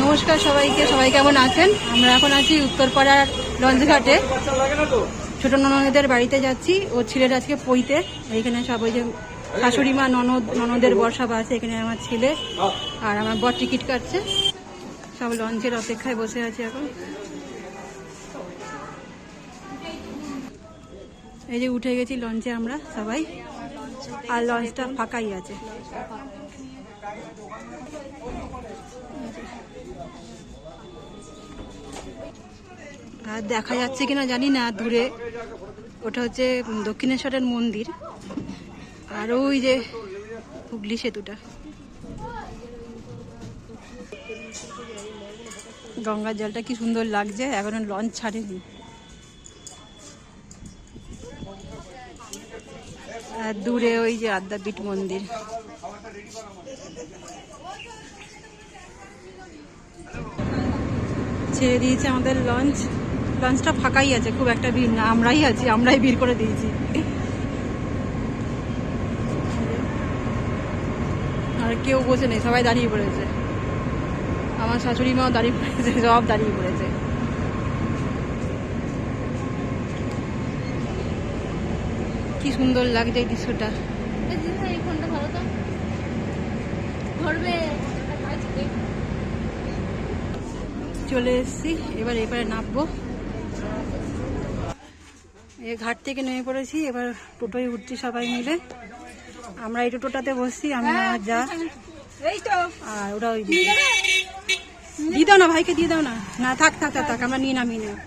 নমস্কার সবাইকে, সবাই কেমন আছেন? আমরা এখন আছি উত্তরপাড়ার লঞ্চঘাটে। ছোট ননদের বাড়িতে যাচ্ছি। ওর ছেলের আজকে পইতে। এইখানে সব ওই যে শাশুড়ি মা, ননদের বর সব আছে। এখানে আমার ছেলে আর আমার বর টিকিট কাটছে। সব লঞ্চের অপেক্ষায় বসে আছে এখন। এই যে উঠে গেছি লঞ্চে আমরা সবাই, আর লঞ্চটা ফাঁকাই আছে। আর দেখা যাচ্ছে কিনা জানি না, দূরে ওটা হচ্ছে দক্ষিণেশ্বরের মন্দির। আর ওই যে হুগলি সেতুটা, গঙ্গার জলটা কি সুন্দর লাগছে। এখনো লঞ্চ ছাড়েনি। আর দূরে ওই যে আদ্যাপীঠ মন্দির। ছেড়ে দিয়েছে আমাদের লঞ্চ। লঞ্চটা ফাঁকাই আছে, খুব একটা ভিড় না। আমরাই আছি, আমরাই ভিড় করে দিয়েছি। আর কেউ বসে নেই, সবাই দাঁড়িয়ে পড়েছে। আমার শাশুড়ি মাও দাঁড়িয়ে পড়েছে, সব দাঁড়িয়ে পড়েছে। কি সুন্দর লাগছে এই দৃশ্যটা। চলে এসছি, এবার এবারে নামবো। এই ঘাট থেকে নেমে পড়েছি, এবার টোটোয় উঠছি সবাই মিলে। আমরা এই টোটোটাতে বসছি, আমি আমার যা। আর ওরা ওই দিয়ে দাও না, ভাইকে দিয়ে দাও না। না থাক থাক থাক থাক, আমরা নিয়ে নামিয়ে নেব।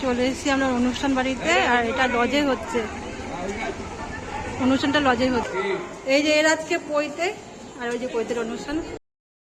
চলে এসছি আমরা অনুষ্ঠান বাড়িতে, আর এটা লজে হচ্ছে অনুষ্ঠানটা, লজে হচ্ছে। এই যে এর আজকে পইতে, আর ওই যে পইতের অনুষ্ঠান।